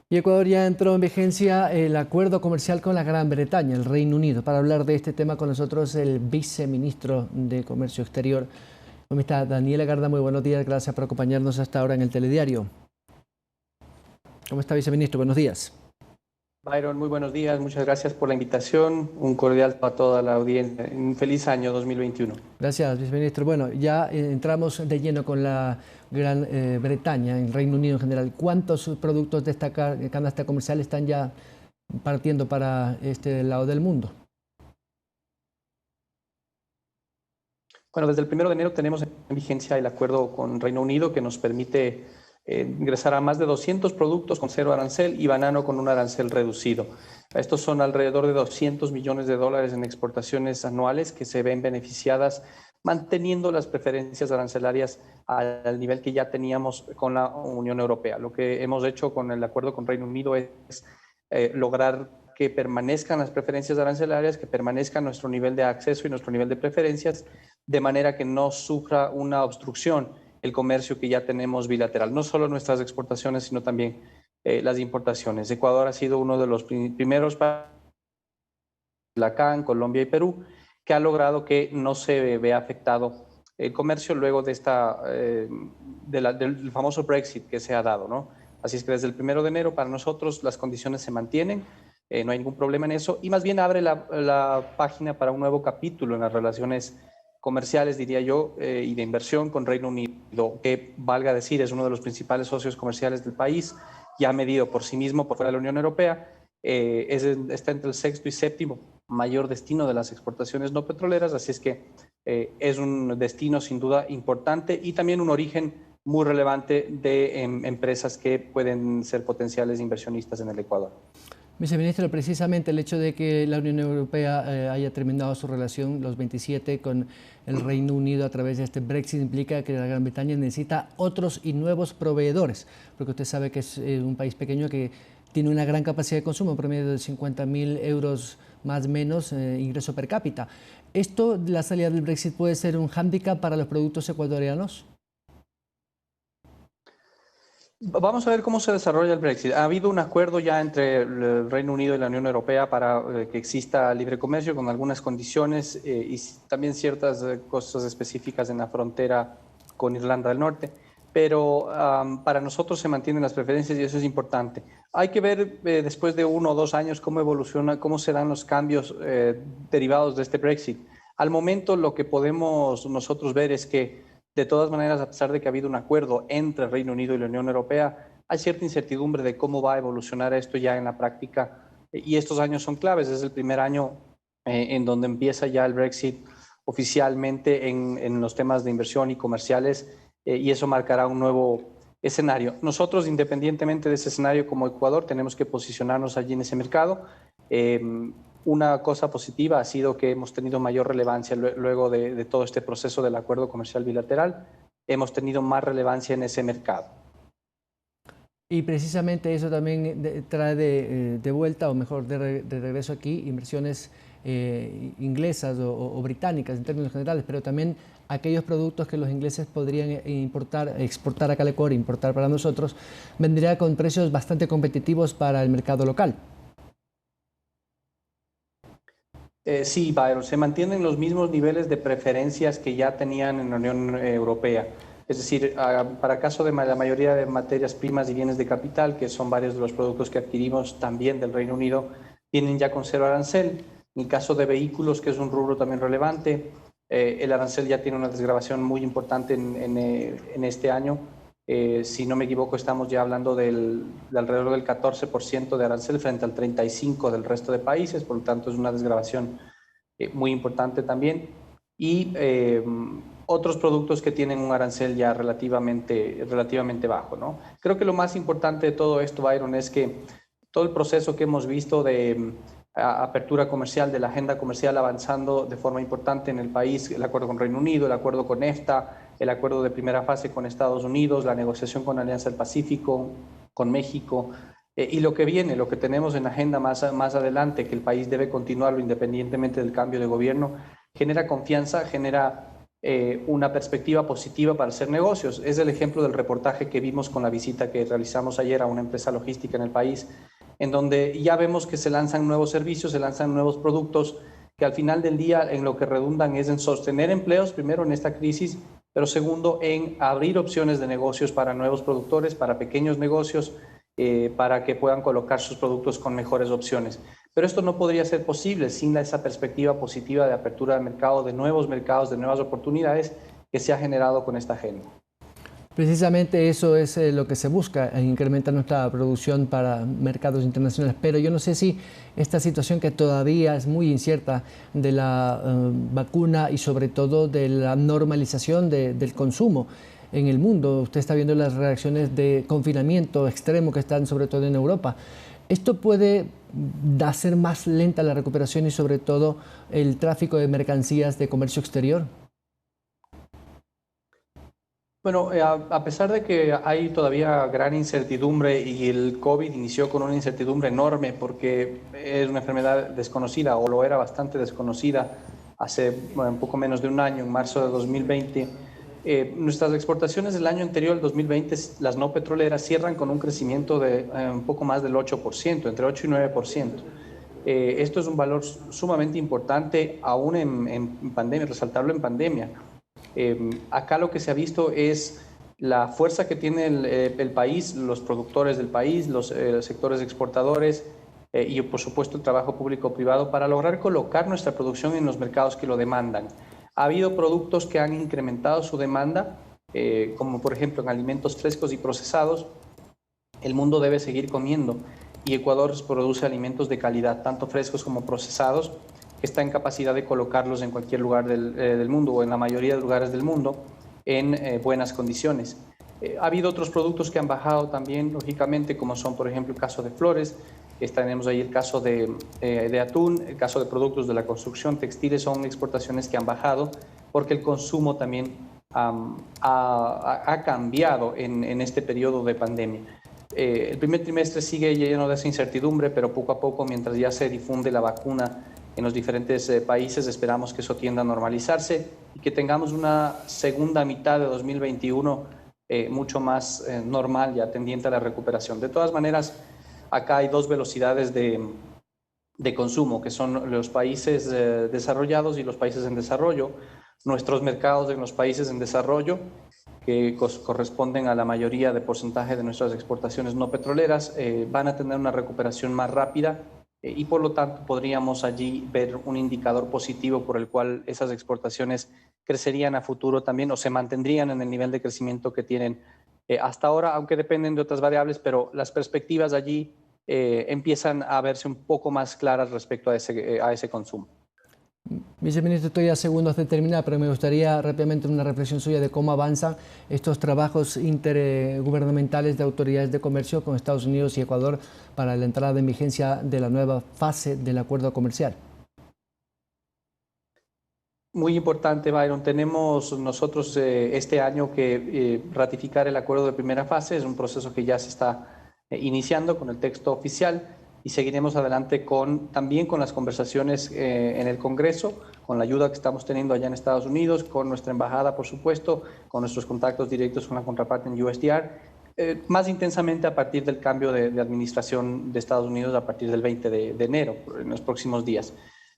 Y Ecuador ya entró en vigencia el acuerdo comercial con la Gran Bretaña, el Reino Unido. Para hablar de este tema con nosotros el viceministro de Comercio Exterior. ¿Cómo está? Daniela Garda, muy buenos días. Gracias por acompañarnos hasta ahora en el Telediario. ¿Cómo está, viceministro? Buenos días. Byron, muy buenos días. Muchas gracias por la invitación. Un cordial para toda la audiencia. Un feliz año 2021. Gracias, viceministro. Bueno, ya entramos de lleno con la Gran Bretaña, el Reino Unido en general. ¿Cuántos productos de esta canasta comercial están ya partiendo para este lado del mundo? Bueno, desde el 1 de enero tenemos en vigencia el acuerdo con Reino Unido que nos permite ingresar a más de 200 productos con cero arancel y banano con un arancel reducido. Estos son alrededor de 200 millones de dólares en exportaciones anuales que se ven beneficiadas manteniendo las preferencias arancelarias al nivel que ya teníamos con la Unión Europea. Lo que hemos hecho con el acuerdo con Reino Unido es lograr que permanezcan las preferencias arancelarias, que permanezca nuestro nivel de acceso y nuestro nivel de preferencias, de manera que no sufra una obstrucción el comercio que ya tenemos bilateral, no solo nuestras exportaciones, sino también las importaciones. Ecuador ha sido uno de los primeros países, la CAN, Colombia y Perú, que ha logrado que no se vea afectado el comercio luego de del famoso Brexit que se ha dado, ¿no? Así es que desde el 1 de enero para nosotros las condiciones se mantienen, no hay ningún problema en eso, y más bien abre la página para un nuevo capítulo en las relaciones comerciales, diría yo, y de inversión con Reino Unido, que, valga decir, es uno de los principales socios comerciales del país, ya medido por sí mismo por fuera de la Unión Europea, está entre el sexto y séptimo mayor destino de las exportaciones no petroleras, así es que es un destino sin duda importante y también un origen muy relevante de empresas que pueden ser potenciales inversionistas en el Ecuador. Viceministro, precisamente el hecho de que la Unión Europea haya terminado su relación, los 27, con el Reino Unido a través de este Brexit implica que la Gran Bretaña necesita otros y nuevos proveedores, porque usted sabe que es un país pequeño que tiene una gran capacidad de consumo, un promedio de 50.000 euros más o menos ingreso per cápita. ¿Esto, la salida del Brexit, puede ser un hándicap para los productos ecuatorianos? Vamos a ver cómo se desarrolla el Brexit. Ha habido un acuerdo ya entre el Reino Unido y la Unión Europea para que exista libre comercio con algunas condiciones y también ciertas cosas específicas en la frontera con Irlanda del Norte. Pero para nosotros se mantienen las preferencias y eso es importante. Hay que ver después de 1 o 2 años cómo evoluciona, cómo se dan los cambios derivados de este Brexit. Al momento lo que podemos nosotros ver es que de todas maneras, a pesar de que ha habido un acuerdo entre el Reino Unido y la Unión Europea, hay cierta incertidumbre de cómo va a evolucionar esto ya en la práctica y estos años son claves. Es el primer año en donde empieza ya el Brexit oficialmente en los temas de inversión y comerciales y eso marcará un nuevo escenario. Nosotros, independientemente de ese escenario como Ecuador, tenemos que posicionarnos allí en ese mercado. Una cosa positiva ha sido que hemos tenido mayor relevancia luego de todo este proceso del acuerdo comercial bilateral. Hemos tenido más relevancia en ese mercado. Y precisamente eso también trae de vuelta, o mejor, de regreso aquí, inversiones inglesas o británicas en términos generales, pero también aquellos productos que los ingleses podrían exportar acá al Ecuador, importar para nosotros, vendría con precios bastante competitivos para el mercado local. Sí, Byron, se mantienen los mismos niveles de preferencias que ya tenían en la Unión Europea. Es decir, para caso de la mayoría de materias primas y bienes de capital, que son varios de los productos que adquirimos también del Reino Unido, vienen ya con cero arancel. En el caso de vehículos, que es un rubro también relevante, el arancel ya tiene una desgravación muy importante en este año. Si no me equivoco, estamos ya hablando de alrededor del 14% de arancel frente al 35% del resto de países, por lo tanto es una desgravación muy importante también. Y otros productos que tienen un arancel ya relativamente bajo, ¿no? Creo que lo más importante de todo esto, Byron, es que todo el proceso que hemos visto de apertura comercial, de la agenda comercial avanzando de forma importante en el país, el acuerdo con Reino Unido, el acuerdo con EFTA, el acuerdo de primera fase con Estados Unidos, la negociación con Alianza del Pacífico, con México, y lo que viene, lo que tenemos en agenda más adelante, que el país debe continuarlo independientemente del cambio de gobierno, genera confianza, genera una perspectiva positiva para hacer negocios. Es el ejemplo del reportaje que vimos con la visita que realizamos ayer a una empresa logística en el país, en donde ya vemos que se lanzan nuevos servicios, se lanzan nuevos productos, que al final del día en lo que redundan es en sostener empleos, primero en esta crisis, pero segundo en abrir opciones de negocios para nuevos productores, para pequeños negocios, para que puedan colocar sus productos con mejores opciones. Pero esto no podría ser posible sin esa perspectiva positiva de apertura de mercado, de nuevos mercados, de nuevas oportunidades que se ha generado con esta agenda. Precisamente eso es lo que se busca, incrementar nuestra producción para mercados internacionales. Pero yo no sé si esta situación que todavía es muy incierta de la vacuna y sobre todo de la normalización del consumo en el mundo. Usted está viendo las reacciones de confinamiento extremo que están sobre todo en Europa. ¿Esto puede hacer más lenta la recuperación y sobre todo el tráfico de mercancías de comercio exterior? Bueno, a pesar de que hay todavía gran incertidumbre y el COVID inició con una incertidumbre enorme porque es una enfermedad desconocida o lo era bastante desconocida hace un poco menos de un año, en marzo de 2020, nuestras exportaciones del año anterior, el 2020, las no petroleras, cierran con un crecimiento de un poco más del 8%, entre 8 y 9%. Esto es un valor sumamente importante aún en pandemia, resaltarlo en pandemia. Acá lo que se ha visto es la fuerza que tiene el país, los productores del país, los sectores exportadores y por supuesto el trabajo público-privado para lograr colocar nuestra producción en los mercados que lo demandan. Ha habido productos que han incrementado su demanda, como por ejemplo en alimentos frescos y procesados. El mundo debe seguir comiendo y Ecuador produce alimentos de calidad, tanto frescos como procesados, que está en capacidad de colocarlos en cualquier lugar del mundo o en la mayoría de lugares del mundo en buenas condiciones. Ha habido otros productos que han bajado también, lógicamente, como son, por ejemplo, el caso de flores, tenemos ahí el caso de atún, el caso de productos de la construcción, textiles, son exportaciones que han bajado porque el consumo también ha cambiado en este periodo de pandemia. El primer trimestre sigue lleno de esa incertidumbre, pero poco a poco, mientras ya se difunde la vacuna en los diferentes países, esperamos que eso tienda a normalizarse y que tengamos una segunda mitad de 2021 mucho más normal, ya tendiente a la recuperación. De todas maneras, acá hay dos velocidades de consumo, que son los países desarrollados y los países en desarrollo. Nuestros mercados en los países en desarrollo, que corresponden a la mayoría de porcentaje de nuestras exportaciones no petroleras, van a tener una recuperación más rápida y por lo tanto podríamos allí ver un indicador positivo por el cual esas exportaciones crecerían a futuro también o se mantendrían en el nivel de crecimiento que tienen hasta ahora, aunque dependen de otras variables, pero las perspectivas allí empiezan a verse un poco más claras respecto a ese consumo. Viceministro, estoy a segundos de terminar, pero me gustaría rápidamente una reflexión suya de cómo avanzan estos trabajos intergubernamentales de autoridades de comercio con Estados Unidos y Ecuador para la entrada en vigencia de la nueva fase del acuerdo comercial. Muy importante, Byron. Tenemos nosotros este año que ratificar el acuerdo de primera fase. Es un proceso que ya se está iniciando con el texto oficial y seguiremos adelante también con las conversaciones en el Congreso, con la ayuda que estamos teniendo allá en Estados Unidos, con nuestra embajada, por supuesto, con nuestros contactos directos con la contraparte en USTR, más intensamente a partir del cambio de administración de Estados Unidos a partir del 20 de enero, en los próximos días.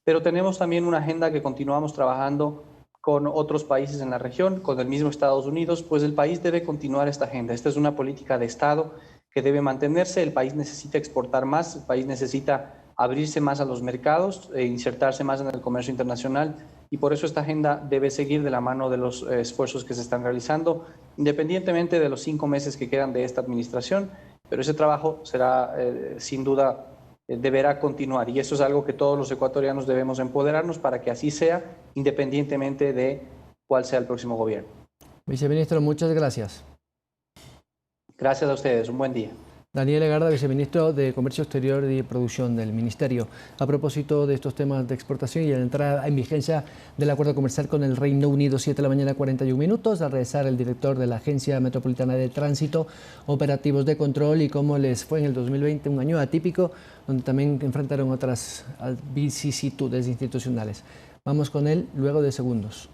Pero tenemos también una agenda que continuamos trabajando con otros países en la región, con el mismo Estados Unidos, pues el país debe continuar esta agenda. Esta es una política de Estado que debe mantenerse, el país necesita exportar más, el país necesita abrirse más a los mercados e insertarse más en el comercio internacional y por eso esta agenda debe seguir de la mano de los esfuerzos que se están realizando, independientemente de los 5 meses que quedan de esta administración, pero ese trabajo será sin duda deberá continuar y eso es algo que todos los ecuatorianos debemos empoderarnos para que así sea, independientemente de cuál sea el próximo gobierno. Viceministro, muchas gracias. Gracias a ustedes, un buen día. Daniel Legarda, viceministro de Comercio Exterior y Producción del Ministerio. A propósito de estos temas de exportación y la entrada en vigencia del acuerdo comercial con el Reino Unido, 7 de la mañana, 41 minutos. Al regresar, el director de la Agencia Metropolitana de Tránsito, operativos de control y cómo les fue en el 2020, un año atípico, donde también enfrentaron otras vicisitudes institucionales. Vamos con él luego de segundos.